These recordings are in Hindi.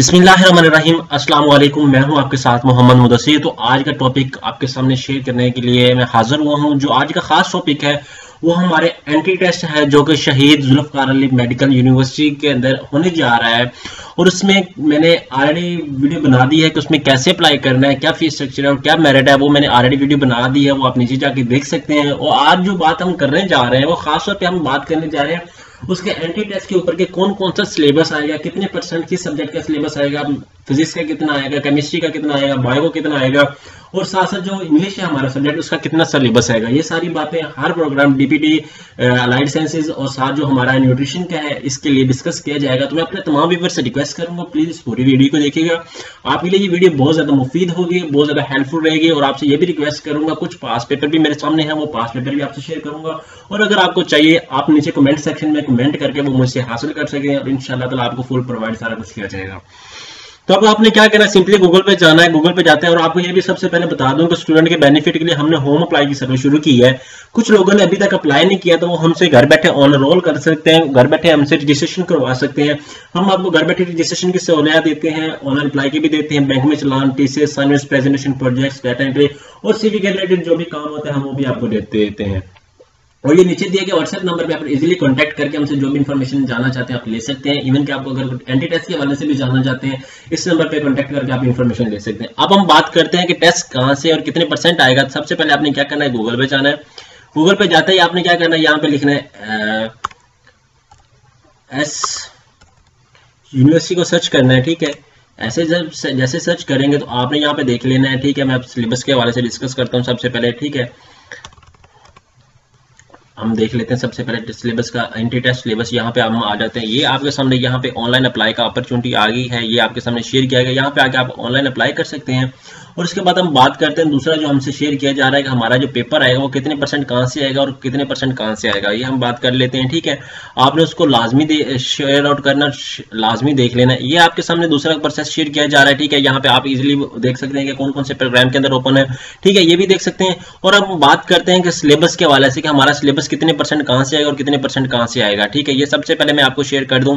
बिस्मिल्लाहिर्रहमानिर्रहीम। अस्सलाम वालेकुम। मैं हूं आपके साथ मोहम्मद मुदस्सिर। तो आज का टॉपिक आपके सामने शेयर करने के लिए मैं हाजिर हुआ हूं। जो आज का खास टॉपिक है वो हमारे एंट्री टेस्ट है, जो कि शहीद जुल्फ़िकार अली मेडिकल यूनिवर्सिटी के अंदर होने जा रहा है। और उसमें मैंने ऑलरेडी वीडियो बना दी है कि उसमें कैसे अप्लाई करना है, क्या फीस स्ट्रक्चर है और क्या मेरिट है। वो मैंने ऑलरेडी वीडियो बना दी है, वो आप नीचे जाके देख सकते हैं। और आज जो बात हम करने जा रहे हैं वो खासतौर पर हम बात करने जा रहे हैं उसके एंट्री टेस्ट के ऊपर के कौन कौन सा सिलेबस आएगा, कितने परसेंट किस सब्जेक्ट का सिलेबस आएगा, फिजिक्स का कितना आएगा, केमिस्ट्री का कितना आएगा, बायो का कितना आएगा, और साथ साथ जो इंग्लिश है हमारा सब्जेक्ट उसका कितना सिलेबस आएगा। ये सारी बातें हर प्रोग्राम डीपीटी, अलाइड साइंसेज और साथ जो हमारा न्यूट्रिशन का है इसके लिए डिस्कस किया जाएगा। तो मैं अपने तमाम व्यूअर से रिक्वेस्ट करूंगा प्लीज इस पूरी वीडियो को देखिएगा। आपके लिए ये वीडियो बहुत ज्यादा मुफीद होगी, बहुत ज्यादा हेल्पफुल रहेगी। और आपसे ये भी रिक्वेस्ट करूंगा, कुछ पास पेपर भी मेरे सामने है, वो पास पेपर भी आपसे शेयर करूंगा। और अगर आपको चाहिए आप नीचे कमेंट सेक्शन में कमेंट करके वो मुझसे हासिल कर सकें और इंशाल्लाह ताला आपको फुल प्रोवाइड सारा कुछ किया जाएगा। तो अब आपने क्या करना है, सिंपली गूगल पे जाना है। गूगल पे जाते हैं और आपको ये भी सबसे पहले बता दूं कि स्टूडेंट के बेनिफिट के लिए हमने होम अप्लाई की सर्विस शुरू की है। कुछ लोगों ने अभी तक अप्लाई नहीं किया तो वो हमसे घर बैठे ऑन रोल कर सकते हैं, घर बैठे हमसे रजिस्ट्रेशन करवा सकते हैं। हम आपको घर बैठे रजिस्ट्रेशन की सहूलियत देते हैं, ऑनलाइन अप्लाई की भी देते हैं, बैंक में challan, TCS, assignments, presentation, projects, data entry और सीवी के रिलेटेड जो भी काम होता है हम वो भी आपको देते हैं। और ये नीचे दिए गए व्हाट्सएप नंबर पे आप इजीली कांटेक्ट करके हमसे जो भी इन्फॉर्मेशन जानना चाहते हैं आप ले सकते हैं। इवन कि आपको अगर एंटी टेस्ट के हवाले से भी जानना चाहते हैं इस नंबर पे कांटेक्ट करके आप इन्फॉर्मेशन ले सकते हैं। अब हम बात करते हैं कि टेस्ट कहाँ से और कितने परसेंट आएगा। सबसे पहले आपने क्या करना है, गूगल पे जाना है। गूगल पे जाते ही आपने क्या करना है, यहाँ पे लिखना है एस यूनिवर्सिटी को सर्च करना है। ठीक है, ऐसे जब जैसे सर्च करेंगे तो आपने यहाँ पे देख लेना है। ठीक है, मैं सिलेबस के हवाले से डिस्कस करता हूँ सबसे पहले। ठीक है, हम देख लेते हैं सबसे पहले सिलेबस का एंट्री टेस्ट सिलेबस। यहाँ पे हम आ जाते हैं। ये आपके सामने यहाँ पे ऑनलाइन अप्लाई का अपॉर्चुनिटी आ गई है, ये आपके सामने शेयर किया गया। यहाँ पे आके आप ऑनलाइन अप्लाई कर सकते हैं। और उसके बाद हम बात करते हैं दूसरा जो हमसे शेयर किया जा रहा है कि हमारा जो पेपर आएगा वो कितने परसेंट कहाँ से आएगा और कितने परसेंट कहाँ से आएगा, ये हम बात कर लेते हैं। ठीक है, आपने उसको लाजमी शेयर आउट करना, लाजमी देख लेना। ये आपके सामने दूसरा प्रोसेस शेयर किया जा रहा है। ठीक है, यहाँ पे आप इजिली देख सकते हैं कि कौन कौन से प्रोग्राम के अंदर ओपन है। ठीक है, ये भी देख सकते हैं। और अब बात करते हैं कि सिलेबस के हवाले से कि हमारा सिलेबस कितने परसेंट कहाँ से आएगा और कितने परसेंट कहाँ से आएगा। ठीक है, ये सबसे पहले मैं आपको शेयर कर दूं,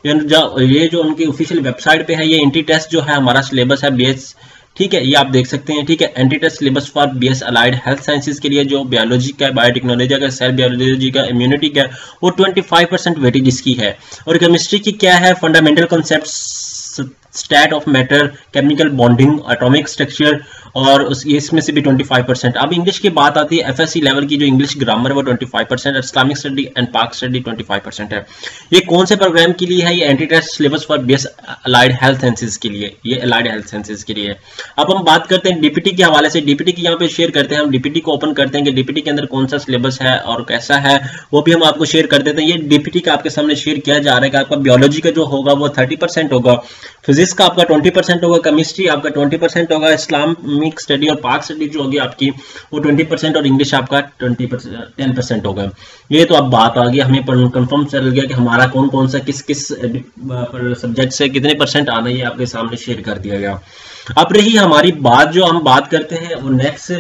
ये जो उनकी ऑफिशियल वेबसाइट पे है, ये एंट्री टेस्ट जो है हमारा सिलेबस है बीएस। ठीक है, ये आप देख सकते हैं। ठीक है, entry test syllabus for BS allied health sciences के लिए जो बायोलॉजी का, बायोटेक्नोलॉजी का, सेल बायोलॉजी का, इम्यूनिटी का, वो 25% वेटेज इसकी है। और केमिस्ट्री की क्या है, fundamental concepts, state of matter, chemical bonding, atomic structure, और इसमें से भी 25%। अब इंग्लिश की बात आती है, एफएससी लेवल की जो इंग्लिश ग्रामर है वो 25%, इस्लामिक स्टडी एंड पाक स्टडी 25% है। ये कौन से प्रोग्राम के लिए है, ये entry test syllabus for BS allied health sciences के लिए, ये अलाइड हेल्थ साइंसेज के लिए है। अब हम बात करते हैं डीपीटी के हवाले से। डीपीटी की यहाँ पे शेयर करते हैं, हम डीपीटी को ओपन करते हैं कि डीपीटी के अंदर कौन सा सिलेबस है और कैसा है, वो भी हम आपको शेयर कर देते हैं। ये डीपीटी का आपके सामने शेयर किया जा रहा है कि आपका बायोलॉजी का जो होगा वो 30% होगा, फिजिक्स का आपका 20% होगा, केमिस्ट्री आपका 20% होगा, इस्लामिक स्टडी और पाक स्टडी जो होगी आपकी वो 20% और इंग्लिश आपका 10% होगा। ये तो अब बात आ गई, हमें कंफर्म चल गया कि हमारा कौन कौन सा किस किस सब्जेक्ट से कितने परसेंट आना, ये आपके सामने शेयर कर दिया गया। अब रही हमारी बात, जो हम बात करते हैं वो नेक्स्ट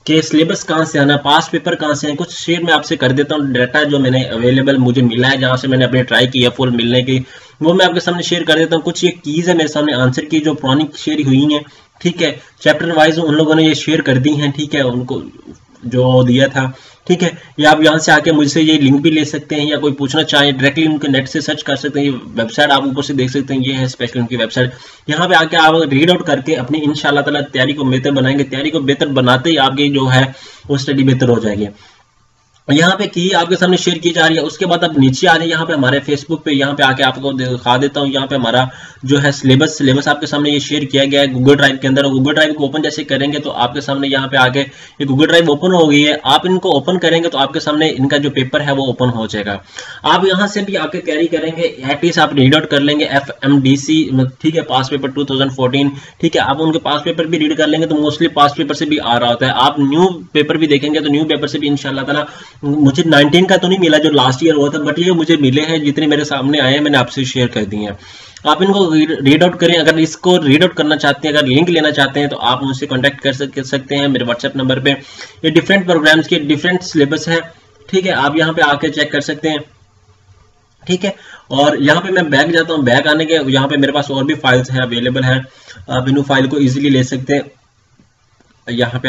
के सिलेबस कहाँ से आना, पास पेपर कहाँ से है, कुछ शेयर मैं आपसे कर देता हूँ। डाटा जो मैंने अवेलेबल मुझे मिला है, जहाँ से मैंने अपने ट्राई किया फुल मिलने की, वो मैं आपके सामने शेयर कर देता हूँ। कुछ ये कीज है मेरे सामने आंसर की जो पुरानी शेयर हुई हैं। ठीक है, चैप्टर वाइज उन लोगों ने ये शेयर कर दी हैं। ठीक है, उनको जो दिया था। ठीक है, या आप यहाँ से आके मुझसे ये लिंक भी ले सकते हैं, या कोई पूछना चाहे डायरेक्टली उनके नेट से सर्च कर सकते हैं। ये वेबसाइट आप ऊपर से देख सकते हैं, ये है स्पेशल उनकी वेबसाइट। यहाँ पे आके आप रीड आउट करके अपनी इंशाल्लाह ताला तैयारी को बेहतर बनाएंगे। तैयारी को बेहतर बनाते ही आपकी जो है वो स्टडी बेहतर हो जाएगी। यहाँ पे की आपके सामने शेयर की जा रही है। उसके बाद अब नीचे आ रहे हैं, यहाँ पे हमारे फेसबुक पे, यहाँ पे आके आपको दिखा देता हूँ। यहाँ पे हमारा जो है सिलेबस आपके सामने ये शेयर किया गया है गूगल ड्राइव के अंदर। गूगल ड्राइव को ओपन जैसे करेंगे तो आपके सामने यहाँ पे आके ये गूगल ड्राइव ओपन हो गई है। आप इनको ओपन करेंगे तो आपके सामने इनका जो पेपर है वो ओपन हो जाएगा। आप यहाँ से भी आके तैयारी करेंगे, एटलीस्ट आप रीड आउट कर लेंगे FMDC। ठीक है, पास पेपर 2014। ठीक है, आप उनके पास पेपर भी रीड कर लेंगे तो मोस्टली पास पेपर से भी आ रहा होता है। आप न्यू पेपर भी देखेंगे तो न्यू पेपर से भी इंशाल्लाह ताला, मुझे 19 का तो नहीं मिला जो लास्ट ईयर हुआ था, बट ये मुझे मिले हैं, जितने मेरे सामने आए हैं मैंने आपसे शेयर कर दिए हैं। आप इनको रीड आउट करें। अगर इसको रीड आउट करना चाहते हैं, अगर लिंक लेना चाहते हैं तो आप मुझसे कांटेक्ट कर सकते हैं मेरे व्हाट्सएप नंबर पे। ये डिफरेंट प्रोग्राम्स के डिफरेंट सिलेबस है। ठीक है, आप यहाँ पे आके चेक कर सकते हैं। ठीक है। और यहाँ पे मैं बैक जाता हूँ, बैक आने के यहाँ पे मेरे पास और भी फाइल्स हैं अवेलेबल है, आप इन फाइल को इजीली ले सकते हैं। यहाँ पे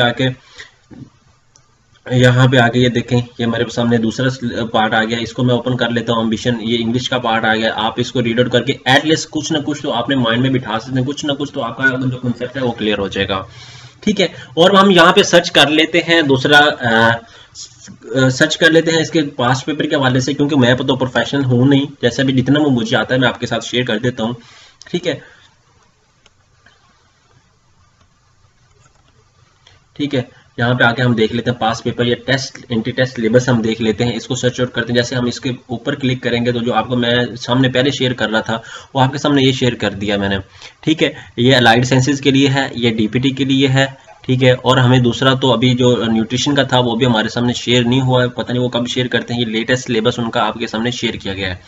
आके ये देखें, ये मेरे सामने दूसरा पार्ट आ गया, इसको मैं ओपन कर लेता हूँ। एम्बिशन, ये इंग्लिश का पार्ट आ गया। आप इसको रीड आउट करके एटलीस्ट कुछ ना कुछ तो आपने माइंड में बिठा सकते हैं, कुछ ना कुछ तो आपका जो कंसेप्ट है वो क्लियर हो जाएगा, ठीक है। और हम यहाँ पे सर्च कर लेते हैं, दूसरा सर्च कर लेते हैं इसके पास्ट पेपर के हवाले से, क्योंकि मैं तो प्रोफेशनल हूँ नहीं, जैसे भी जितना मुझे आता है मैं आपके साथ शेयर कर देता हूँ, ठीक है। ठीक है, यहाँ पे आके हम देख लेते हैं पास पेपर या टेस्ट एंटी टेस्ट सिलेबस हम देख लेते हैं, इसको सर्च आउट करते हैं। जैसे हम इसके ऊपर क्लिक करेंगे तो जो आपको मैं सामने पहले शेयर कर रहा था वो आपके सामने ये शेयर कर दिया मैंने, ठीक है। ये अलाइड साइंसेज के लिए है, ये डीपीटी के लिए है, ठीक है। और हमें दूसरा तो अभी जो न्यूट्रिशन का था वो भी हमारे सामने शेयर नहीं हुआ है, पता नहीं वो कब शेयर करते हैं। ये लेटेस्ट सिलेबस उनका आपके सामने शेयर किया गया है।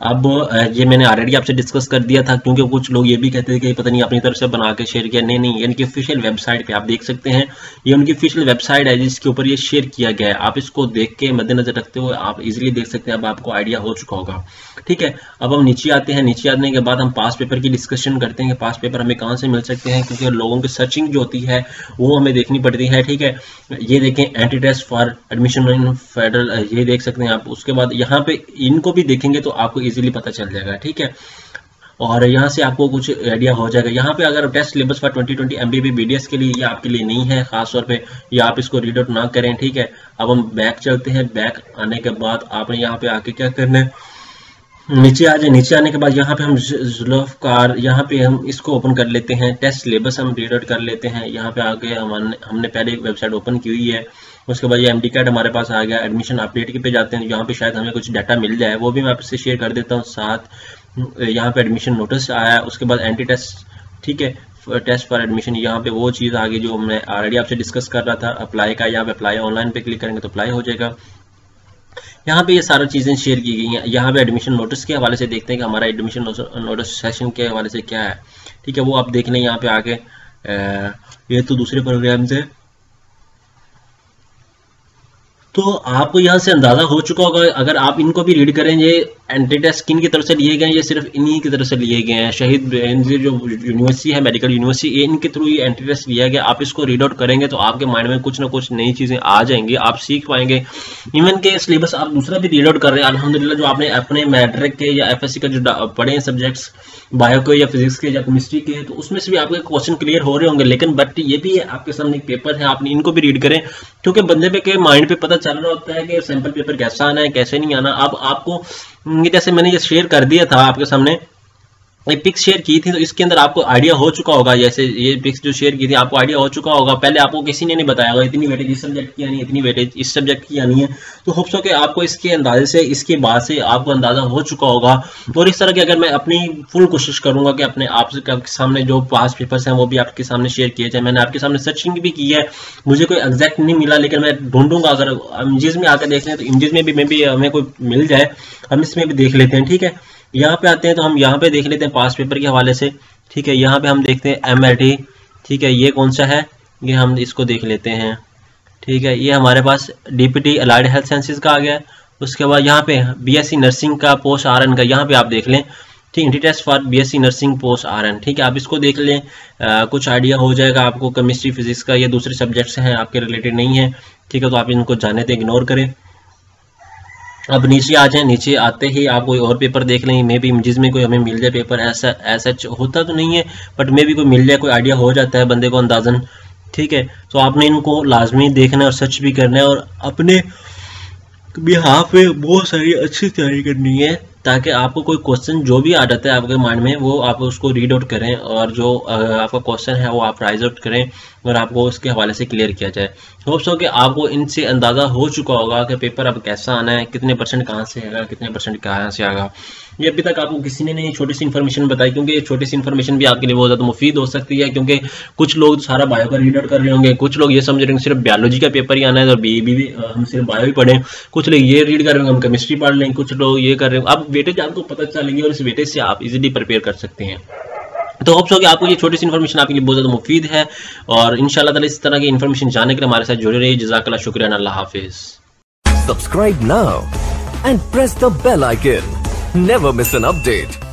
अब ये मैंने ऑलरेडी आपसे डिस्कस कर दिया था, क्योंकि कुछ लोग ये भी कहते थे कि पता नहीं अपनी तरफ से बना के शेयर किया, नहीं, इनकी ऑफिशियल वेबसाइट पे आप देख सकते हैं, ये उनकी ऑफिशियल वेबसाइट है जिसके ऊपर ये शेयर किया गया है। आप इसको देख के मद्देनजर रखते हुए आप इजिली देख सकते हैं, अब आपको आइडिया हो चुका होगा, ठीक है। अब हम नीचे आते हैं, नीचे आने के बाद हम पास पेपर की डिस्कशन करते हैं कि पास पेपर हमें कहाँ से मिल सकते हैं, क्योंकि लोगों की सर्चिंग जो होती है वो हमें देखनी पड़ती है, ठीक है। ये देखें entry test for admission in federal, ये देख सकते हैं आप। उसके बाद यहाँ पे इनको भी देखेंगे तो आपको इजीली पता चल जाएगा, ठीक है। और यहाँ से आपको कुछ आइडिया हो जाएगा। यहाँ पे अगर test syllabus for 2020 MBB BDS के लिए ये आपके लिए नहीं है खास तौर पे, या आप इसको रीड आउट ना करें, ठीक है। अब हम बैक चलते हैं, बैक आने के बाद आपने यहाँ पे आके क्या करना है, नीचे आ जाए। नीचे आने के बाद यहाँ पे हम जुल्फ़कार, यहाँ पे हम इसको ओपन कर लेते हैं, टेस्ट सिलेबस हम रीड आउट कर लेते हैं। यहाँ पे आके हमने पहले वेबसाइट ओपन की हुई है, उसके बाद ये MD कैट हमारे पास आ गया। एडमिशन अपडेट के पे जाते हैं, यहाँ पे शायद हमें कुछ डाटा मिल जाए, वो भी मैं आपसे शेयर कर देता हूँ। साथ यहाँ पे एडमिशन नोटिस आया, उसके बाद एंटी टेस्ट, ठीक है, टेस्ट फॉर एडमिशन, यहाँ पे वो चीज़ आ गई जो मैं ऑलरेडी आपसे डिस्कस कर रहा था, अप्लाई का। यहाँ पे अप्लाई ऑनलाइन पे क्लिक करेंगे तो अप्लाई हो जाएगा। यहाँ पे ये सारी चीज़ें शेयर की गई हैं। यहाँ पे एडमिशन नोटिस के हवाले से देखते हैं कि हमारा एडमिशन नोटिस सेशन के हवाले से क्या है, ठीक है, वो आप देख लें। यहाँ पे आके ये तो दूसरे प्रोग्राम से, तो आपको यहाँ से अंदाजा हो चुका होगा अगर आप इनको भी रीड करें, ये एंटी टेस्ट किन की तरफ से लिए गए हैं, ये सिर्फ इन्हीं की तरफ से लिए गए हैं। शहीद बेनज़ीर जो यूनिवर्सिटी है, मेडिकल यूनिवर्सिटी, इनके थ्रू ये एंटी टेस्ट लिया गया। आप इसको रीड आउट करेंगे तो आपके माइंड में कुछ ना कुछ नई चीज़ें आ जाएंगी, आप सीख पाएंगे। इवन के सिलेबस आप दूसरा भी रीड आउट कर रहे हैं अल्हम्दुलिल्लाह, जो आपने अपने मैट्रिक के या FSC का जो पढ़े हैं सब्जेक्ट्स, बायो के या फिजिक्स के या केमिस्ट्री के, तो उसमें से भी आपके क्वेश्चन क्लियर हो रहे होंगे। लेकिन बट ये भी है आपके सामने एक पेपर है, आप इनको भी रीड करें, क्योंकि बंदे पे के माइंड पे पता चल रहा होता है कि सैंपल पेपर कैसा आना है कैसे नहीं आना। अब आपको जैसे मैंने ये शेयर कर दिया था आपके सामने, ये पिक्स शेयर की थी, तो इसके अंदर आपको आइडिया हो चुका होगा। जैसे ये पिक्स जो शेयर की थी आपको आइडिया हो चुका होगा, पहले आपको किसी ने नहीं बताया होगा इतनी वेटेज इस सब्जेक्ट की आनी है, इतनी वेटेज इस सब्जेक्ट की आनी है। तो होप्स हो कि आपको इसके अंदाजे से, इसके बाद से आपको अंदाजा हो चुका होगा। और इस तरह की अगर मैं अपनी फुल कोशिश करूंगा कि अपने आपके सामने जो पास पेपर्स हैं वो भी आपके सामने शेयर किए जाए। मैंने आपके सामने सर्चिंग भी की है, मुझे कोई एग्जैक्ट नहीं मिला, लेकिन मैं ढूंढूंगा। अगर इमेजेस में आकर देख लें तो इमेजेस में भी मे भी हमें कोई मिल जाए, हम इसमें भी देख लेते हैं, ठीक है। यहाँ पे आते हैं तो हम यहाँ पे देख लेते हैं पास पेपर के हवाले से, ठीक है। यहाँ पे हम देखते हैं MIT, ठीक है, ये कौन सा है, ये हम इसको देख लेते हैं, ठीक है। ये हमारे पास DPT अलाइड हेल्थ साइंसेज का आ गया। उसके बाद यहाँ पे BSc नर्सिंग का पोस्ट RN का, यहाँ पे आप देख लें, ठीक, entry test for BSc nursing post RN, ठीक है। आप इसको देख लें, कुछ आइडिया हो जाएगा आपको। केमिस्ट्री फिजिक्स का, ये दूसरे सब्जेक्ट्स हैं आपके रिलेटेड नहीं है, ठीक है, तो आप इनको जाने थे, इग्नोर करें। अब नीचे आ जाए, नीचे आते ही आप कोई और पेपर देख लें, मे भी जिसमें कोई हमें मिल जाए पेपर, ऐसा होता तो नहीं है बट मे भी कोई मिल जाए, कोई आइडिया हो जाता है बंदे को अंदाजन, ठीक है। तो आपने इनको लाजमी देखना है और सर्च भी करना है, और अपने बिहाफ पे बहुत सारी अच्छी तैयारी करनी है, ताकि आपको कोई क्वेश्चन जो भी आ जाता है आपके माइंड में वो आप उसको रीड आउट करें, और जो आपका क्वेश्चन है वो आप राइज आउट करें और आपको उसके हवाले से क्लियर किया जाए। होप्स हो कि आपको इनसे अंदाज़ा हो चुका होगा कि पेपर अब कैसा आना है, कितने परसेंट कहाँ से आएगा, कितने परसेंट कहाँ से आएगा। ये अभी तक आपको किसी ने नहीं छोटी सी इन्फॉर्मेशन बताई, क्योंकि ये छोटी सी इन्फॉर्मेशन भी आपके लिए बहुत ज़्यादा मुफीद हो सकती है, क्योंकि कुछ लोग सारा बायो का रीड आउट कर रहे होंगे, कुछ लोग ये समझ रहे होंगे सिर्फ बायोलॉजी का पेपर ही आना है और BB भी हम सिर्फ बायो ही पढ़ें, कुछ लोग ये रीड कर रहे होंगे हम केमिस्ट्री पढ़ लें, कुछ लोग ये कर रहे होंगे। अब वेटेज आपको पता चलेगी और इस वेटेज से आप इजीली प्रिपेयर कर सकते हैं। तो होप्स हो कि आपको ये छोटी सी इन्फॉर्मेशन आपके लिए बहुत ज़्यादा मुफीद है, और इंशाल्लाह ताला इस तरह की इन्फॉर्मेशन जानने के लिए हमारे साथ जुड़े रहिए। जज़ाकल्लाह, शुक्रिया, अल्लाह हाफिज़। Subscribe now and press the bell icon. Never miss an update.